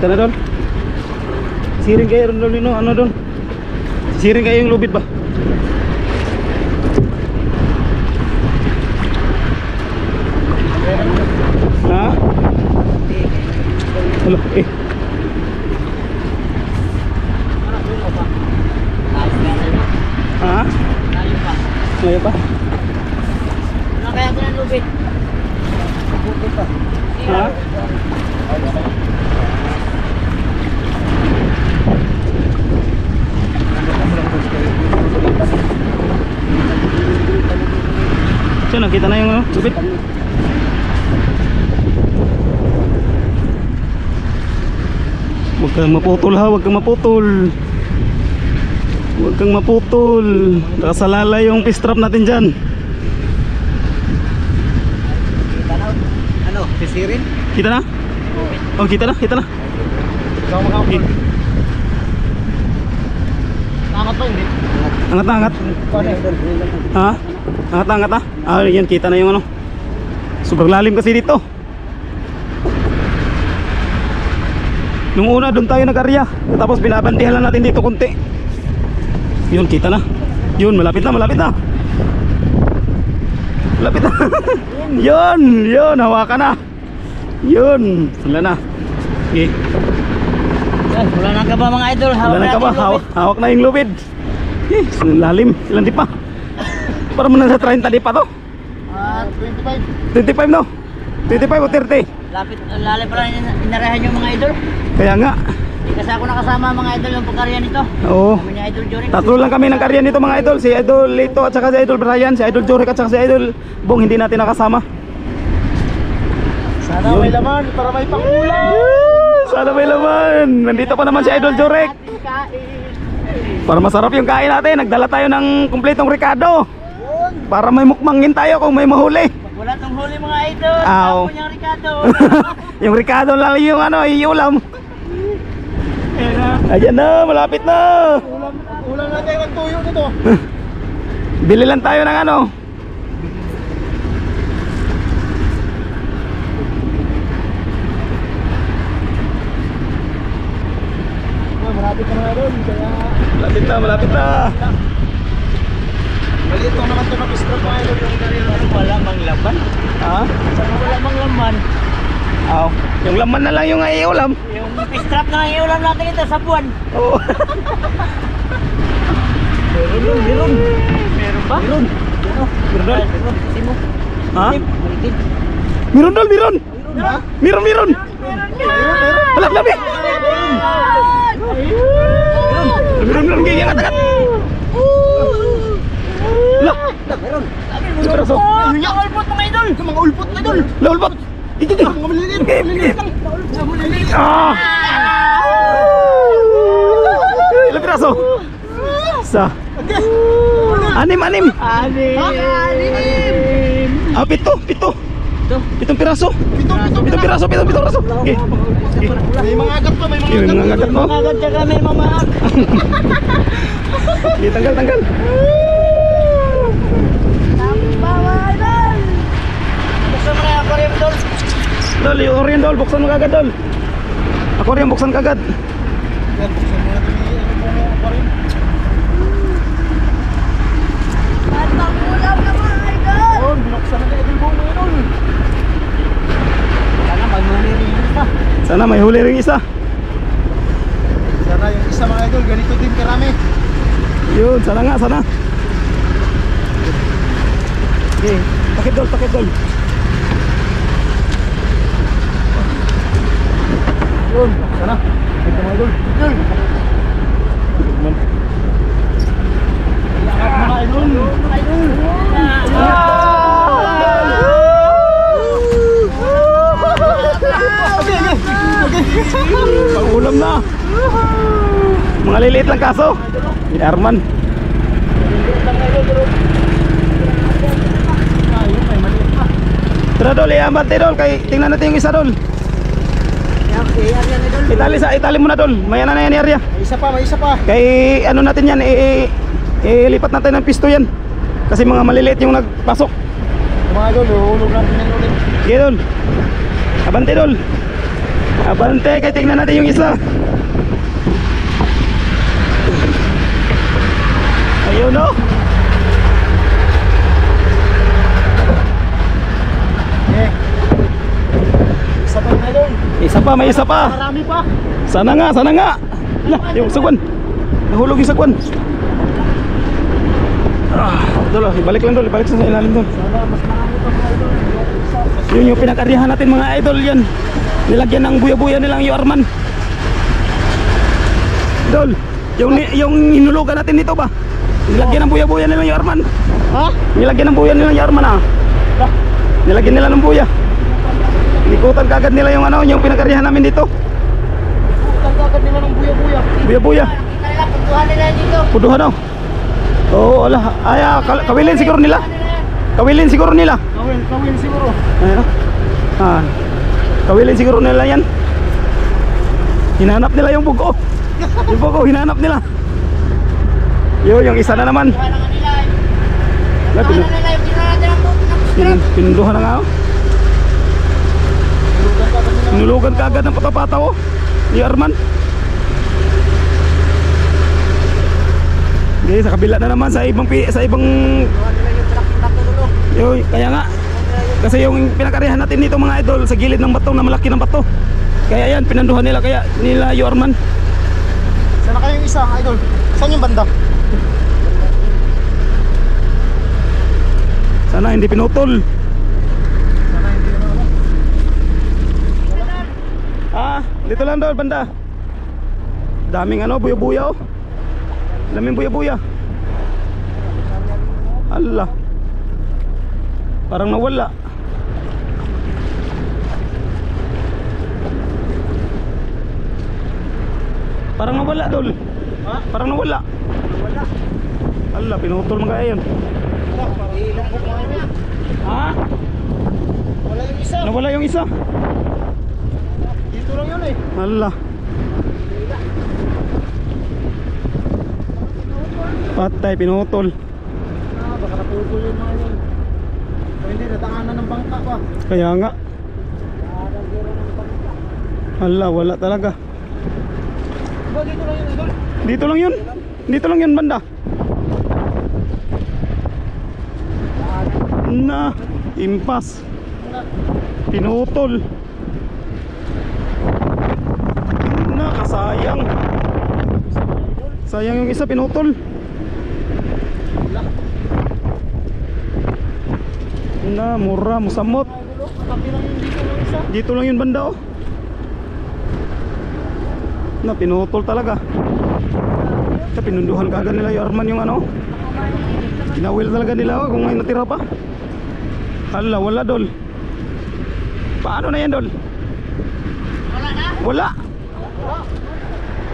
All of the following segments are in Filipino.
Kita na dol. Siring kayo dol nino, ano dol? Siring kayo yung lubid ba? Ha? Hello, eh. Ha? Ngayon pa? Ano kaya ito ng lubid? Ha? So, nakita na yung lubid. Huwag kang maputol ha, huwag kang maputol. Huwag kang maputol. Nakasalala yung pistrap natin dyan. Ano? Sisirin? Kita na? Oh, kita na, kita na. Okay. Angat pa hindi? Angat na, angat. Ha? Angat na, angat na. Ah, yan, kita na yung ano. Sobrang lalim kasi dito. Nung una, doon tayo nag-arya. Tapos binabantihan lang natin dito konti. Yun, kita na. Yun, malapit na, malapit na. Malapit na. Yun, yun, hawakan na. Yun, wala na. Okay. Wala nang kaba mga idol. Wala na ka ba? Hawak na yung lubid. Eh, lalim. Ilan di pa? Para mo na sa 30 di pa to? 25. 25 no? 25 o 30? Lapit, lalim pala inarehan yung mga idol. Kaya nga. Hindi kasi ako nakasama mga idol yung pagkarya nito. Oo. Kami ni Idol Jorik. Tatlo lang kami ng karya nito mga idol. Si Idol Lito at saka si Idol Brian. Si Idol Jorik at saka si Idol Bong. Hindi natin nakasama. Sana Yun. may laman para may pangulam. Sana may laman. Nandito pa naman si Idol Jorik. Para masarap yung kain natin, nagdala tayo ng kumpletong Ricardo. Para may mukmangin tayo kung may mahuli. Wala tong huli mga idol. Aw. Tapos yung Ricardo. Yung Ricardo lang yung ano, iulam. Ayan na, malapit na. Ulam natin ang tuyo nito. Bili lang tayo ng ano. Malapit na mga idol. Kaya Malapit na, malapit na. maliit lang naman ito na pistrap mga idol. Yung karya natin wala mang laman. Ha? Sana wala mang laman. Aw, yung laman na lang yung iulam. Yung pistrap na lang iulam natin ito sa buwan. Oo. Meron. Meron ba? Meron. Meron. Kasi mo. Ha? Malitin. Meron dol, meron. Ha? Meron, meron. Alam, labi. Meron, meron. Gigi, angat. Lah. Meron. Peraso. Yung ulpot mga idol. Yung mga ulpot mga idol. Laulbat. Ikiki. Mga maliliit. Mga maliliit. Ah. Ilang piraso? Isa. Anim. Anim. Ah, pito. Ito. Pitong piraso. Pitong piraso. Okay. May mga agat pa. May mga May mga agat mo. Mga agat tsaka may mamaak. Okay, tanggal. Buksan mo na yung aquarium doon. Dol, yung Orion dol, buksan mo kagad dol. Aquarium, buksan kagad. Buksan mo na ito yung aquarium. Oh, binuksan na yung buong mga idol. Sana mag-huli rin yung isa. Sana may huli ring isa. Sana yung isa mga idol, ganito din karami. Yun, sana nga, sana. Okay, takip dol. Yun, sana. Ito mga idol. Idol. Mga idol. Mga idol. Okay. Pang-ulam na. Mga liliit lang kaso. Ni Arman. Tara dol, iambante dol. Tingnan natin yung isa dol. Itali mo na dol. Mayan na yan area. May isa pa. Kay ano natin yan, ilipat natin ng pisto yan. Kasi mga maliliit yung nagpasok. Mga idol, uhulog natin yan ulit. Sige dol. Abante dol. Abante, kaya tingnan natin yung isa. Ayun o. Isa pa yung idol. Isa pa, may isa pa. Marami pa. Sana nga, sana nga. Lah, yung sagwan. Nahulog yung sagwan. Dol, ibalik lang dol, ibalik sa ilalim dol. Sana mas marami pa mga idol. Yun yung pinakarihan natin mga idol yan. Nilagyan ng buya-buya nilang Yorman. Dol, yung hinulugan natin dito ba? Nilagyan ng buya-buya nilang Yorman. Ha? Nilagyan ng buya nilang Yorman ah. Nilagyan nila ng buya. Nikutan kagad nila yung ano, yung pinakarihan namin dito. Kagad nila ng buya-buya. Buya-buya. Puntuhan nila dito. Puduhan daw. Oo, ala. Ay, kawilin siguro nila. Kawilin siguro nila. Kawin siguro. Ayun. Ah. Kawilin siguro nila yan. Hinanap nila yung bugo. Yung bugo, hinanap nila. Yung isa na naman. Pinunduhan na nga oh. Nulugan kagad ng patapataw oh. Ni Arman. Okay, sa kabila na naman sa ibang Yoy, kaya nga. Kasi yung pinakarihan natin dito mga idol sa gilid ng bato na malaki ng bato. Kaya yan, pinanduhan nila kaya nila Yorman. Sana kayong isa, idol? Saan yung banda? Sana hindi pinutol. Sana hindi naman. Dito lang daw banda. Daming ano, buya-buya oh. Daming buya-buya. Allah. Parang nawala. Parang nawala dol. Ha? Parang nawala. Wala. Allah, pinutol mga yan. Ha? Wala yung isa. Nawala yung isa. Dito lang yun eh. Allah. Patay, pinutol. Baka naputol yung mga yun. O hindi, nataanan ng bangka pa. Kaya nga. Allah, wala talaga. Diba dito lang yun, idol? Dito lang yun. Dito lang yun banda. Na, impas. Pinutol. Na, kasayang. Sayang yung isa, pinutol. Na, mura, musamot. Katabi lang yun dito lang isa. Dito lang yun banda oh. Na, pinutol talaga. Sa pinunduhan kagad nila yung Arman yung ano. Kinawil talaga nila oh, kung may natira pa. Hala, wala dol. Paano na yan dol? Wala na? Wala.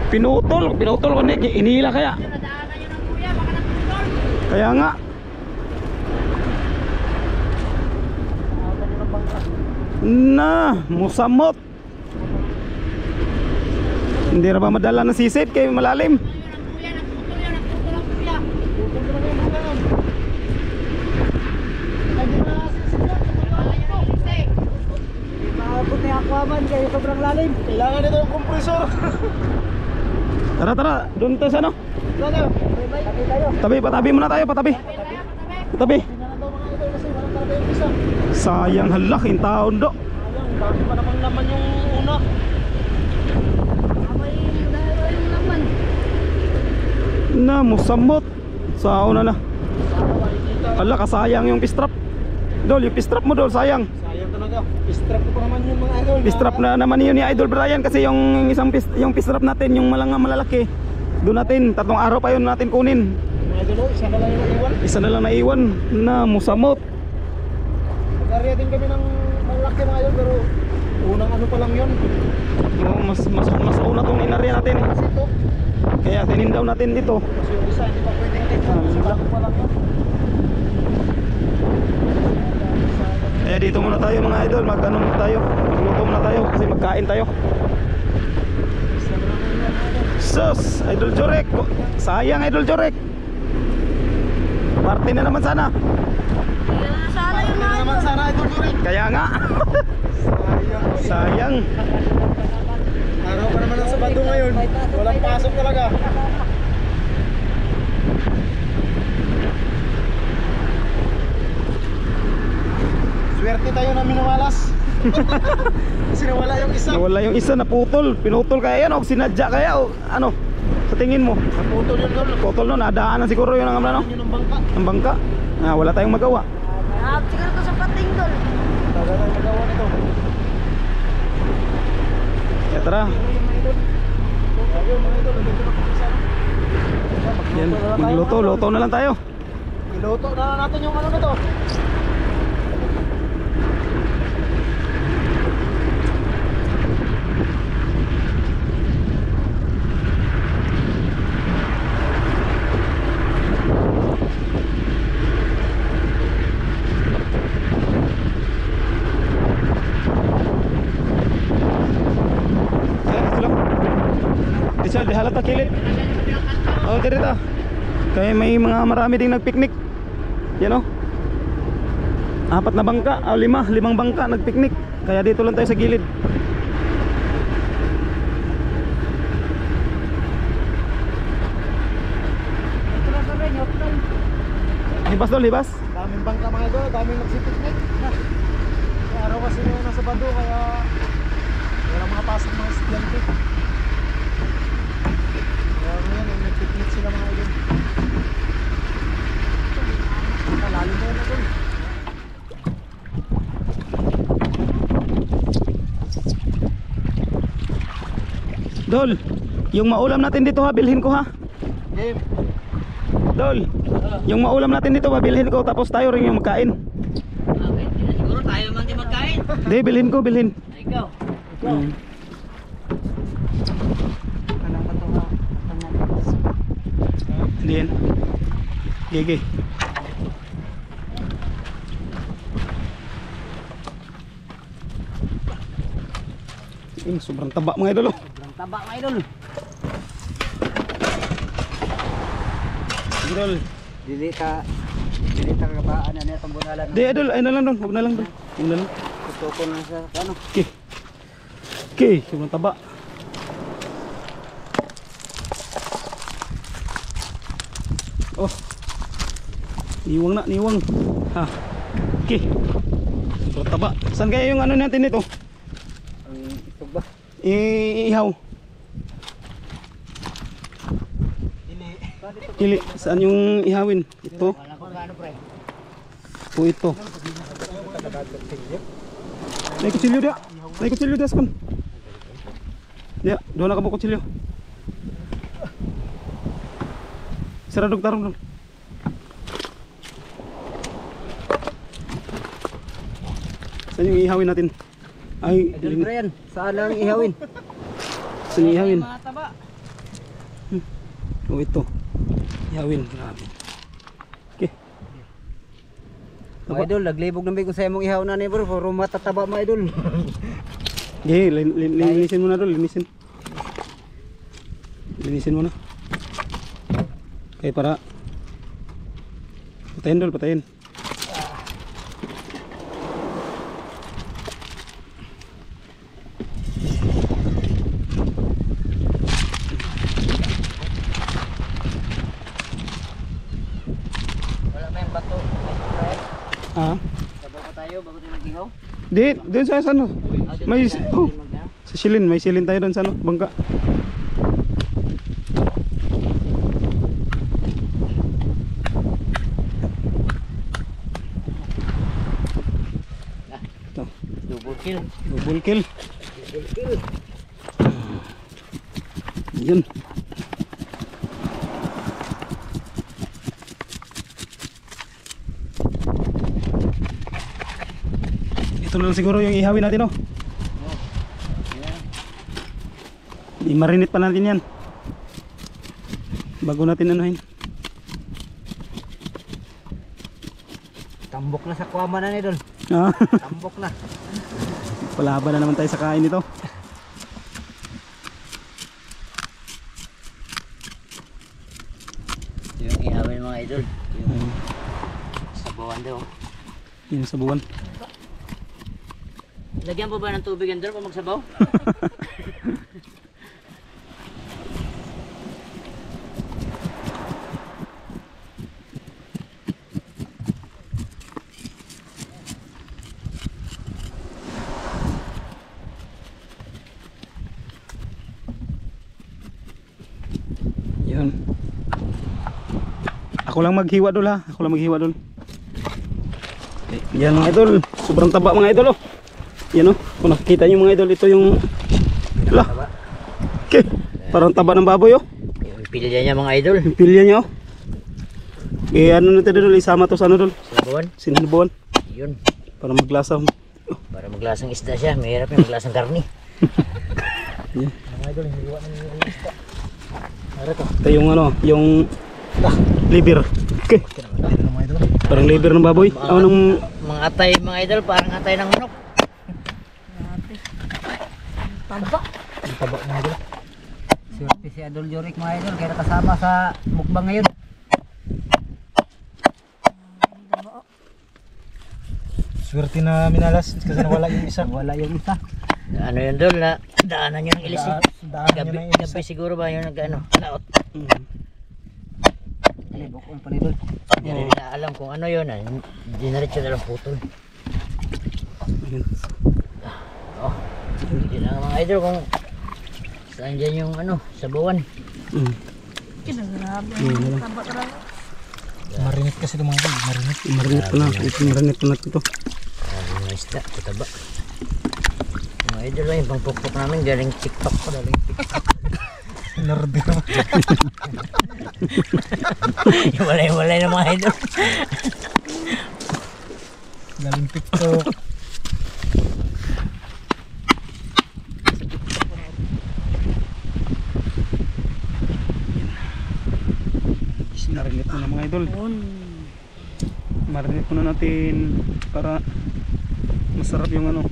Pinutol ko na, inila kaya. Kaya nga. Na, musamot. Hindi na ba madala ng sisid kay malalim? Maabot na yung aquaman kayo sobrang lalim. Kailangan nito yung compressor. Tara, tara, doon tayo sa ano? Tabi tayo. Tabi, patabi muna tayo, patabi. Patabi. Tingnan na daw mga idol kasi walang talaga yung isa. Sayang halak, yung taon do. Sayang, dami pa namang laman yung una. Na, musamot. Sa una na. Hala, kasayang yung pistrap. Dol, yung pistrap mo dol, sayang. Sayang talaga. Pistrap ko pa naman yung mga idol. Pistrap na naman yun ni Idol Brian. Kasi yung isang yung pistrap natin, yung malalaki, doon natin, 3 araw pa yun natin kunin. Mga idol, isa na lang yung naiwan. Isa na lang naiwan. Na, musamot. Nag-area din kami ng malaki mga idol pero unang ano pa lang yun. No, mas una tong inarya natin. Kasi ito, Kaya tinindaw natin dito. kasi yung isa hindi pa pwedeng tingnan. Kasi bago pa lang yun. Kaya dito muna tayo mga idol, magano muna tayo, magluto muna tayo kasi magkain tayo. Sus, Idol Jorek. Sayang Idol Jorek. Party na naman sana. Naman sana idol Yuri. Kaya nga. Sayang. Araw pa naman ang Sabado ngayon. Walang pasok talaga. Swerte tayo na minawalas. Kasi nawala yung isa. Nawala yung isa, naputol. Pinutol kaya yan o sinadya kaya o ano? Sa tingin mo? Naputol yun doon. Putol no, nadaanan siguro yun ang ano? Yun ang bangka. Ang bangka. Wala tayong magawa. Siguro ko sa pating doon. Tagal ang magawa nito. Kaya tara. Ayun mga idol, nandito na kami sa Yan, magluto na lang tayo. Iluto na natin yung ano nito. Di halata kilid. Oh, dito ta. Kaya may mga marami ding nagpiknik. Yan oh. 4 na bangka, 5 bangka nagpiknik. Kaya dito lang tayo sa gilid. Hibas dol, hibas. Daming bangka mga idol, daming nagsipiknik. Araw kasi ngayon na Sabado kaya walang mga pasok mga estudyante. Kaya ngayon nagpiknik sila mga idol. Lalim na yun idol. Dol, yung maulam natin dito ha, bilhin ko ha. Game. Dol, yung maulam natin dito ba, bilhin ko tapos tayo rin yung magkain. Okay, siguro tayo naman din magkain. Hindi, bilhin ko, bilhin. Ikaw. Anong patuha? Hindi yan. Gege. Sobrang taba mga idol oh. Sobrang taba mga idol. Idol. Dili ka kabaan na itong bunalan. Di idol, ay na lang doon, huwag na lang doon. Huwag na lang. Gusto ko na sa ano. Okay. Okay, sobrang taba. Oh. Niwang na, niwang. Ha. Okay. Sobrang taba. Saan kaya yung ano natin nito? Ang itog ba? Ihaw. Kili, saan yung ihawin? Ito Wala ko gaano pre. o ito? May kutsilyo dia. May kutsilyo dia skon. Dia, doon na ka po kutsilyo. Saradog tarong doon. Saan yung ihawin natin? Ay, Idol pre yan. Saan lang ihawin? saan yung ihawin? Mga taba. O ito. Ihawin, grabe. Okay. Mga idol, naglibog na ko sa imong ihaw na ni bro. Puro matataba mga idol. Okay, linisin mo na doon, linisin. Linisin mo na. Okay, para patayin doon, patayin. Wala pa yung bato. Ah, Sabaw pa tayo bago tayo nag-ihaw. di, doon sa ano? May, oh, sa silin, may silin tayo doon sa ano, bangka. Ito, Double kill. double kill. Yan. Ito na lang siguro yung ihawin natin oh. I-marinate pa natin yan bago natin anuhin. Tambok na sa kwama na ni idol. Ah, Tambok na. palaban na naman tayo sa kain nito. Yung ihawin mga idol. Yung sabawan daw. Yan sa buwan. Lagyan po ba ng tubig yan doon kung magsabaw? Yun. Ako lang maghiwa dul ha. Ako lang maghiwa dul. Yan mga idol. Sobrang taba mga idol oh. Yan oh. Kung nakikita nyo mga idol, ito yung ala. Okay. Parang taba ng baboy oh. Yung pilya niya mga idol. Yung pilya niya oh. Eh ano natin dul, isama to sa ano dul? Sinabuan. Sinalbuan. Yun. Para maglasa. Para maglasang isda siya. Mahirap yung maglasang karni. Yan. Mga idol, hiniwa na yung isda. Ano to? Ito yung ano, yung liver. Okay. Ano mga idol? Parang liver ng baboy. Oh, ng Mga atay mga idol. Parang atay ng manok. Taba. Ang taba mga idol. Swerte si Idol Jorik mga idol. Kaya nakasama sa mukbang ngayon. Swerte na minalas kasi nawala yung isa. Wala yung isa. Ano yun doon na daanan niya ng ilis eh. Daanan niya na yung isa. Gabi siguro ba yung nag-ano? Laot. Alibok ang panidol. Hindi rin na alam kung ano yun. Hindi na rin siya nalang putol. Oh, hindi na mga idol kung saan dyan yung ano, sabawan. Marinit kasi ito mga idol. Marinit. marinate pa na. Marinate pa na ito. Mga isda, kataba. Mga idol lang yung pangpukpok namin galing TikTok ko. Nerd naman. Iwalay-walay na mga idol. Galing TikTok. Marinate mo na mga idol. Marinate muna natin para masarap yung ano.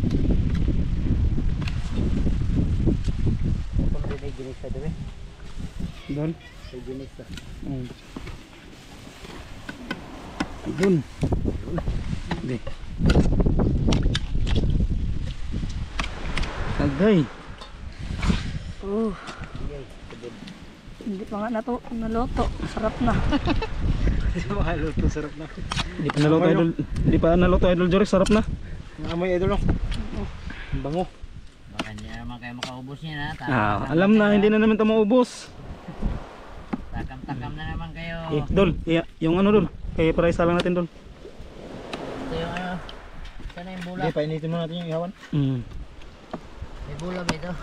Kung hindi ginis ka doon Doon. sa ginis ka. Doon. Hindi. Agay. Hindi pa nga naluto. Sarap na. Mga luto, sarap na. Hindi pa naluto idol. Hindi pa naluto idol Jorik, sarap na. Ang amoy idol no. Ang bango. Baka hindi na naman kayo makaubos niya na. Alam na hindi na naman ito maubos. Takam-takam na naman kayo. Dol, yung ano dol. Kaya para isa lang natin dol. Ito yung ano. Sana yung bula. Hindi, painitin mo natin yung ihawan. May bula ba ito?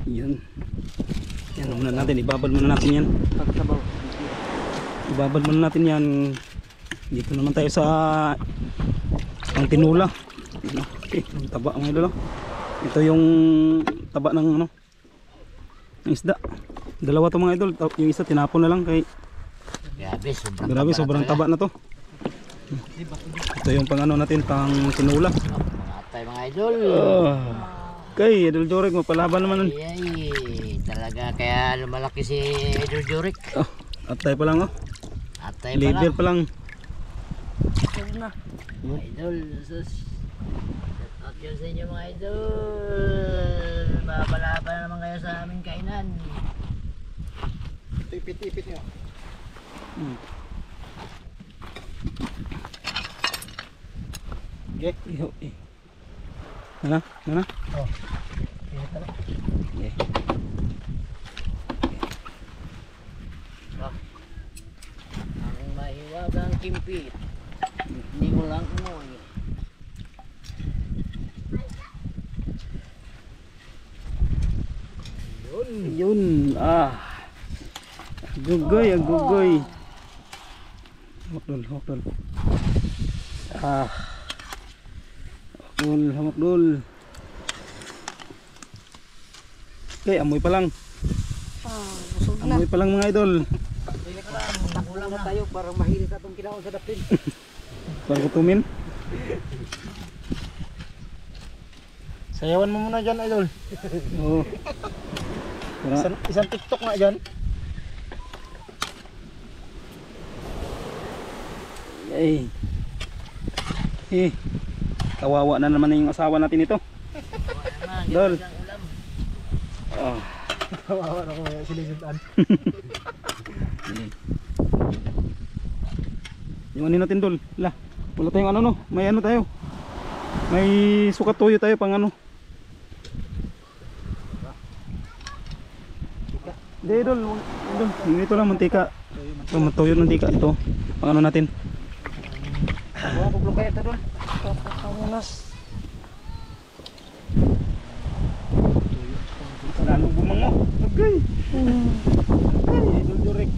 Yan. Yan muna natin, ibabad muna natin yan. Pagsabaw. Ibabad muna natin yan. Dito naman tayo sa ang tinula. Okay, ang taba mga idol. Ito yung taba ng ano, ng isda. Dalawa to mga idol. Yung isa tinapon na lang kay Grabe, sobrang taba na to. Ito yung pang ano natin, pang tinula. Mga atay mga idol. Okay, Idol Jorik, mapalaban naman nun. Ay, talaga kaya lumalaki si Idol Jorik. Atay pa lang oh. Atay pa Liver lang. pa lang. Huwag na. Idol, sus. Shout out yun sa inyo mga idol. Babalaban naman kayo sa aming kainan. Ipit-ipit nyo. Okay. Mana? Mana? Oh. Okay. Ang mahiwagang kimpit. Hindi mo lang umuwi. Yun. Gugoy, gugoy. Hamakdol, hamakdol. Hamakdol. Okay, amoy pa lang. Busog na. Amoy pa lang mga idol. Nakulang na tayo para mahilig atong kinaon sa dapin. Para kutumin. Sayawan mo muna dyan idol. Oo. Isang TikTok nga dyan. Ay. Kawawa na naman yung asawa natin ito. Dol. Oh. Kawawa na ko silisitan. Yung ano natin dol. Wala tayong ano no. May ano tayo. May sukat toyo tayo pang ano. Hindi dol. Ito lang mantika. Ito toyo ng mantika ito. Pang ano natin. Buang kublong kayo ito doon. Papamunas. Lalong bumango. Okay. Okay, Idol Jurek.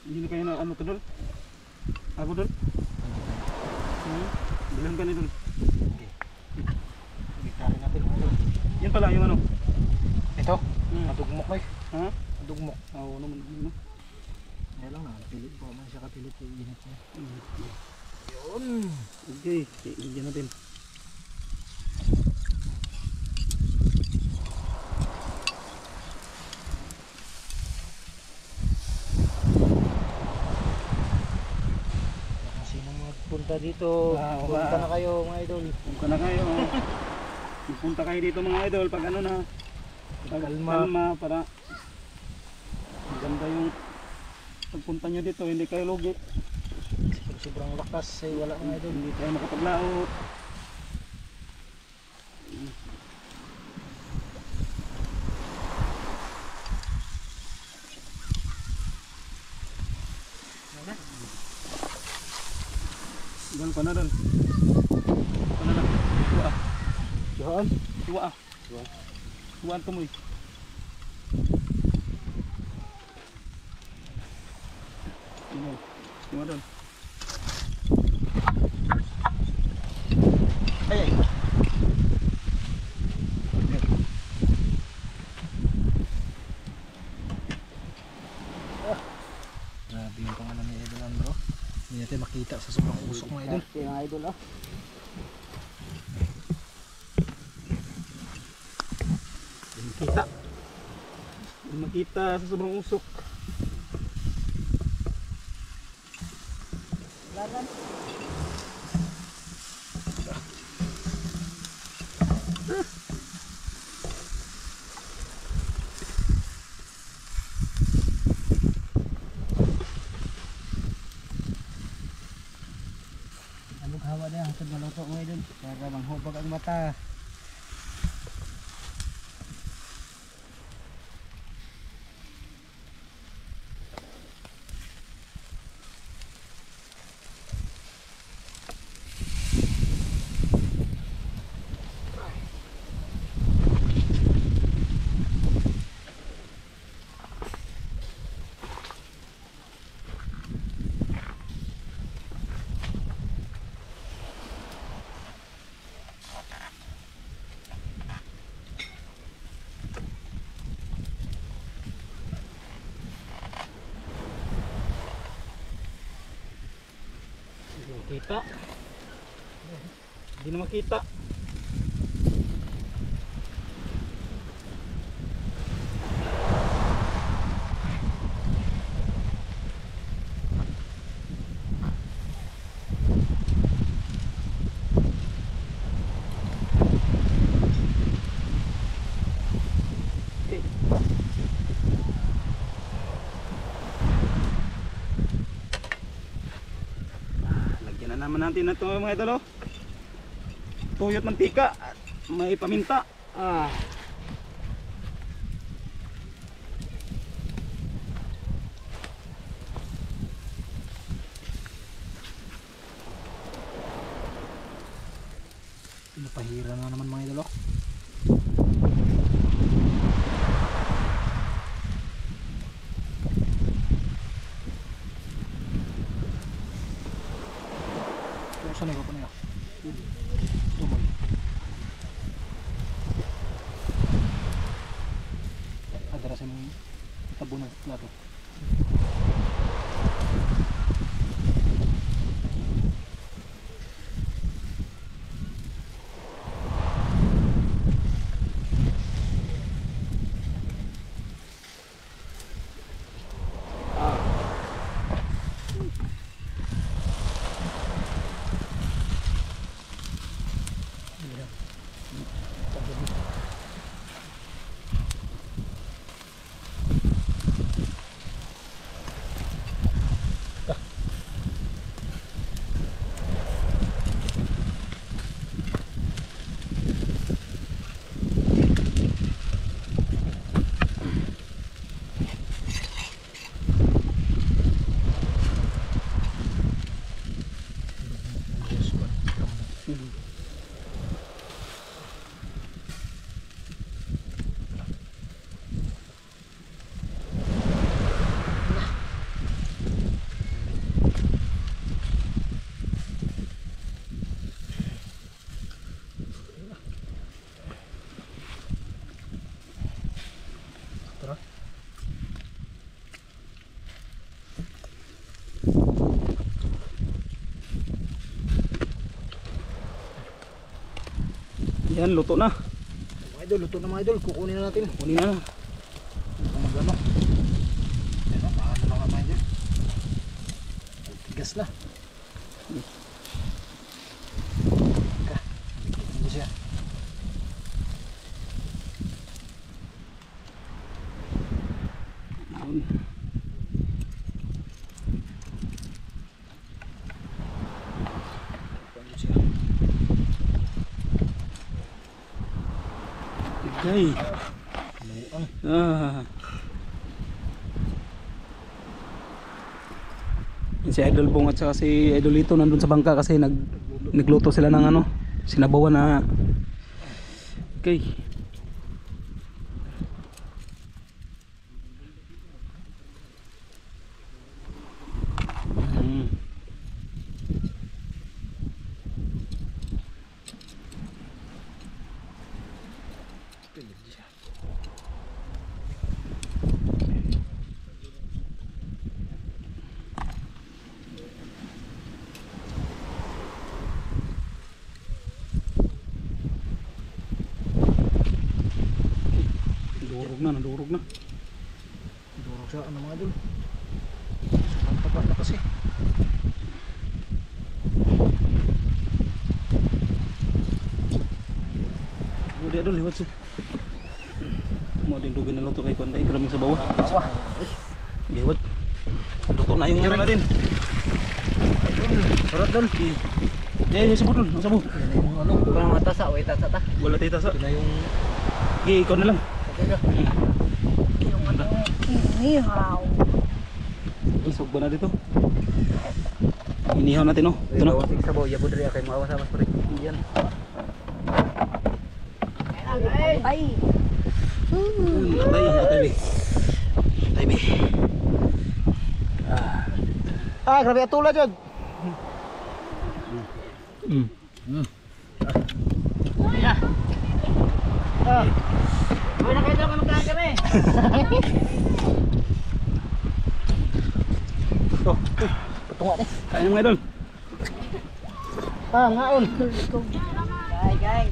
Hindi na kayo na ano to dol? Ako dol? Bilang ka ni dol. Gitari natin mga idol. Yan pala yung ano. Ito, madugmok ko eh. Ha? Madugmok. Oo naman. Ano? Kaya lang na, pilit po man siya kapilit sa init niya. Okay, higyan natin. Kung sino mga punta dito, Wow, punta wow. na kayo mga idol. Punta na kayo. Punta kayo dito mga idol pag ano na. Pag kalma para maganda yung pagpunta nyo dito, hindi kayo lugi. Sobrang lakas ay wala mga idol. Hindi tayo makapaglaot. Doon pa na doon. Pa na lang. Tuwa ah. Johan? Tuwa ah. Tuwaan ka mo eh. Tuwa doon. Ay ay. Grabe yung pangalan ni Idol Andro. Hindi natin makita sa sobrang usok mga idol. Kaya mga idol oh. Hindi makita. Hindi makita sa sobrang usok. Anong hawa na hasad maluto mga idol. Para manghubog ang mata. Hindi makita. Hindi na makita. Lagyan na naman natin na ito mga idol oh. Tuyot mantika at may paminta. Napahira na naman mga idol. Saan ko pa na yun? Tumoy. Adara sa mong tabo ng plato. Yan, luto na. Mga idol, luto na mga idol. Kukunin na natin. Kunin na. Magano. Ano, paano na mga idol? Tigas na. Ano siya? Yun. Ano siya? Okay. Ah. Yun si Idol Bong at saka si Idolito nandun sa bangka kasi nagluto sila ng ano, sinabawan na. Okay. Nadurog na. Durog siya, ano mga idol? Ang taba na kasi. Hindi Idol, liwat siya. Mo din dugin na luto kay Kuanday, kalaming sa bawah. Liwat. Luto na yung ano natin. Sarap dol. Yung sabot dun, ang sabot. Ano? Parang mga tasa, wait tasa ta. Wala tayo tasa. Ito na yung... Okay, ikaw na lang. Inihaw. Isog ba na dito? Inihaw natin oh. Ito na. Tawag sa baw, yabod rin kay maawa sa mas pare. Yan. Ay. Tay be. Ah, grabe atula dyan. Uy, na kayo daw manungkahan kami. Patunga ni. Kain mga Idol. Ah, ngaon. Gay.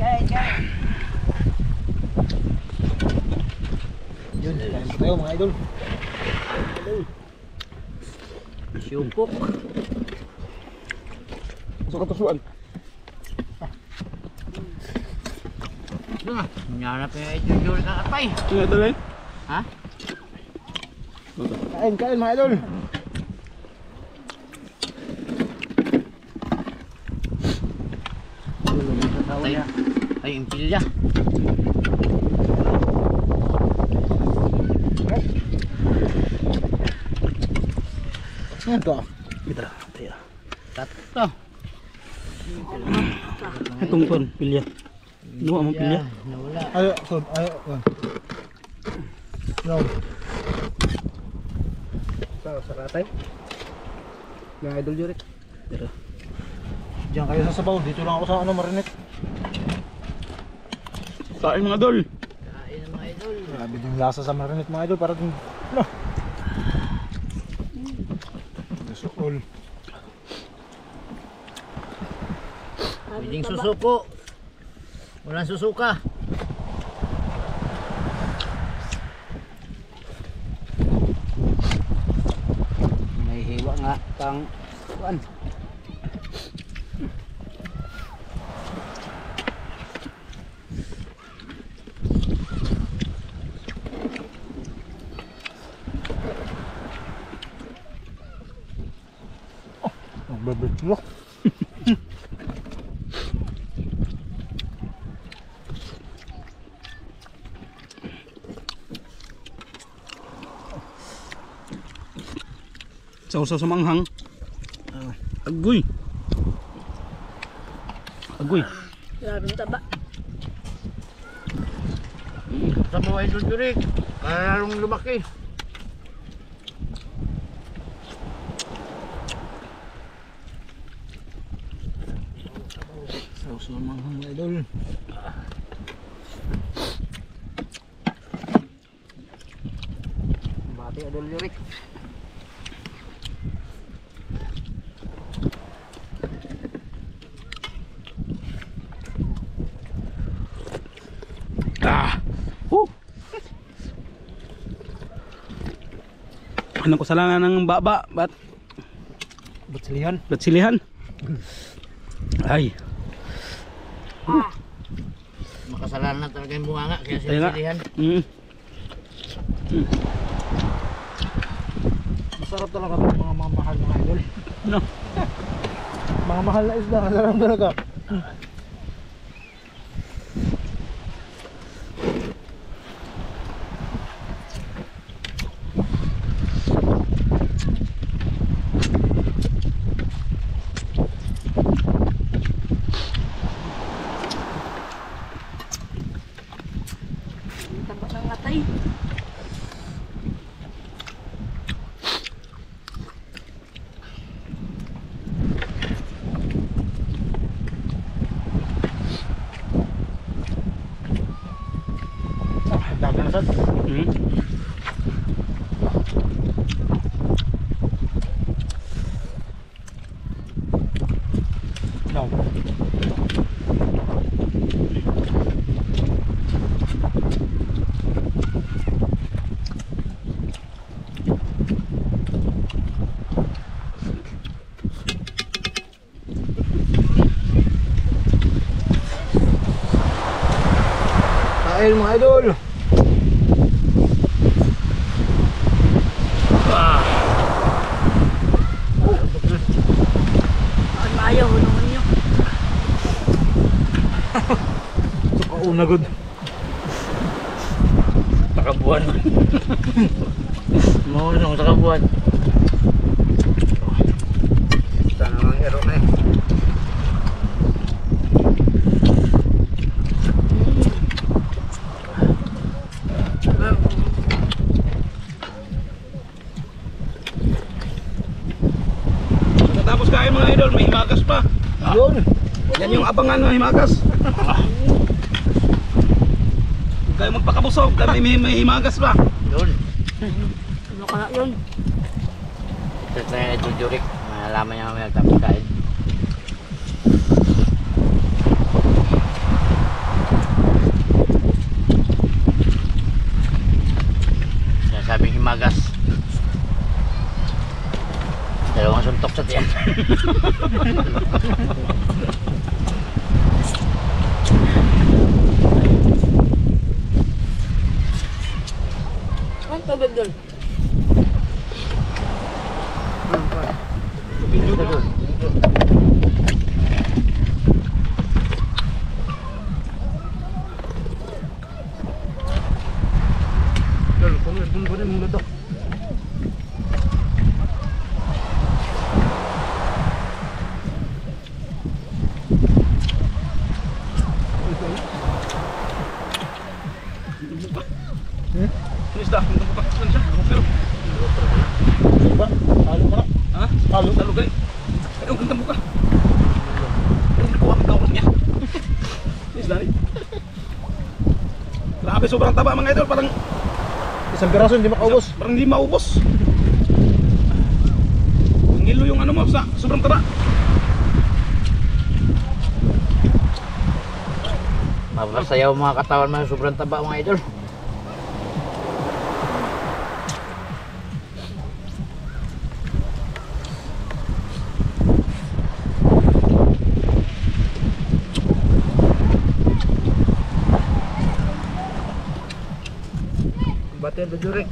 Yun, kain po tayo mga idol. Syupok. Gusto ka tusuan. Nangyarap yung ito ka kapay. Ito Idol eh. Ha? Kain mga idol. Ay, impilya. Yan to. Ito. Tayo. Tatlo. Itong kon, pilya. Luwa mo pilya. Nawala. Ayo, sod. Ayo. No. Sa katay. Yung idol Jurek. Pero Diyan kayo sa sabaw. Dito lang ako sa ano marinet. kain mga Idol. Kain ng mga idol. Grabe din lasa sa marinet mga idol. Para din. No. Suol. Pwedeng susuko. Walang susuka. May hiwa nga kang kuan. Nagbabitlo. Sausaw sa manghang. Agoy. Agoy. Grabe yung taba. Sa mga idol Jurek. Kaya lalong lumaki. Sauce ng manghang mga idol. Bati adol Jurek. Pinakusalangan ng baba. Batsilihan. Batsilihan. Ay. Makasalanan na talaga yung bunganga kaya Ayun nga. silihan. Masarap talaga itong mga mahal mga idol. Ano? Mga mahal na isda, masarap talaga. Taba ng atay. Dami na sad. No. Kain mga idol. Ay, maayaw naman nyo. Kauna good. Takabuan. Maulong takabuan. Sana mga hero na eh. Tapos kain mga idol, may himagas pa. Yun. Yan yung abangan ng himagas. Huwag kayo magpakabusog, dahil may himagas pa. Yun. Ano ka na yun? Ito na ito Jurik. Malalaman niya mamaya tapos kain. Sinasabing himagas. Dalawang suntok sa tiyan. Ang tubig doon. Isda, kung bukas siya. Pero, Ba? Halo ka na? ha? Halo. Lalo galing. Ay, huwag kang buka. Pero nakuha ang tawag niya. Isda rin. Grabe, sobrang taba mga idol. Parang Isang piraso hindi makaubos. Parang hindi maubos. Ngilo yung ano mo sa sobrang taba. Mapasayaw mga katawan man sobrang taba mga idol. Batin do Jurik.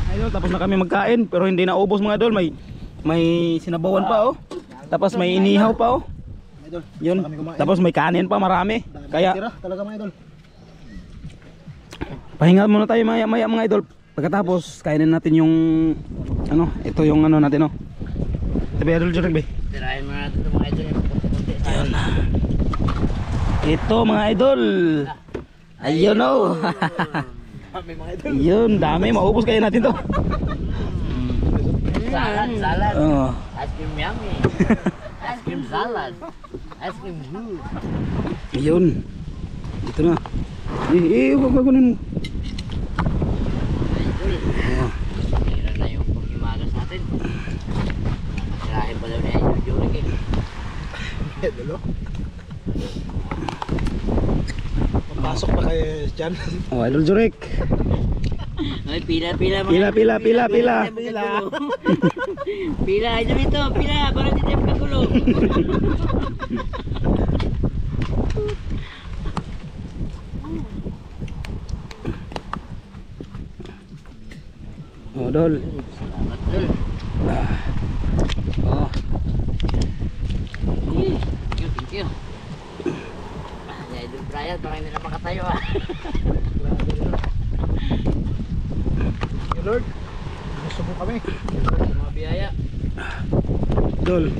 Ayun, tapos na kami magkain pero hindi na ubos mga idol. May sinabawan pa oh. Tapos may inihaw pa oh. Idol. Yun. Kami kumain. Tapos may kanin pa marami. Kaya Tira talaga mga idol. pahinga muna tayo maya mga idol. Pagkatapos kainin natin yung ano, ito yung ano natin oh. Tabi idol Jurek be. Tirahin mo natin ito mga idol yung puti-puti sa Ayun. Ito mga idol. Ayun oh. Kami mga idol. Yun, dami maubos kaya natin to. salad, salad. Oh. Ice cream yummy. Ice cream salad. Ice cream good. Ayun. Ito na. Huwag kunin mo. idol. Tira na yung paghimagas natin. Nakasirahin pa daw ni Idol Juric eh. Papasok pa kayo dyan. Oh, Idol Jurek. Ay, pila mga Pila. Pila, idol ito, pila, para di tayo kagulo. Oh, Dol. Salamat, Dol. Oh. Thank you. Ya, Idol Brian, parang hindi na makatayo ah. Hey Lord, gusto mo kami. Mga biyaya. Dol.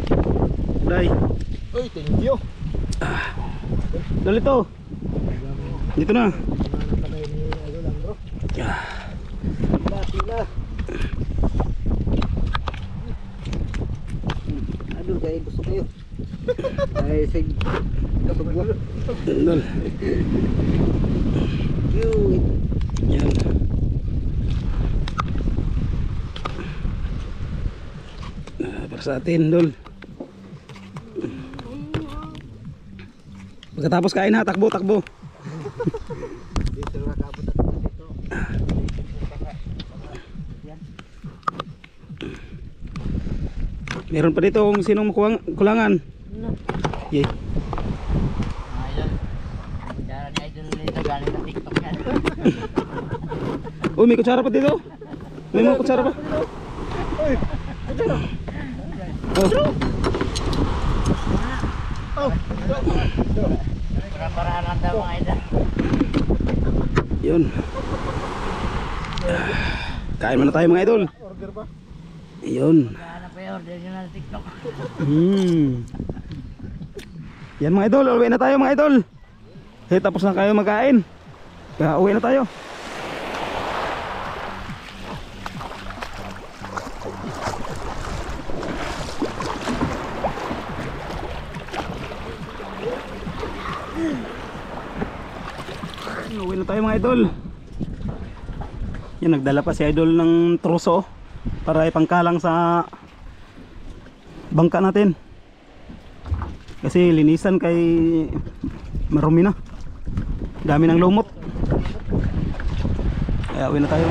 Day. Uy, thank you. Dol ito. Dito na. Nanang kamay ni Idol Andro. Pila. Idol, kaya gusto kayo. Ay, sig. Dol. Yan. Para sa atin, Dol. Pagkatapos kain ha, takbo. Dito na kabot at dito. Meron pa dito kung sinong kulangan. Yay. Mga idol. Dara ni Idol dito, galing sa TikTok yan. Uy, may kutsara pa dito. May mga kutsara pa. Oh. Para-paraan lang daw mga idol. Yun. Kain muna tayo mga idol. Order pa. Yun. Ano pa yung order nyo na sa TikTok? Yan mga idol, uwi na tayo mga idol. Tapos na kayo magkain. Kaya uwi na tayo. Uwi na tayo mga idol. Yan, nagdala pa si idol ng truso para ipangkalang sa bangka natin. Kasi linisan kay marumi na. Dami ng lumot. Kaya uwi na tayo.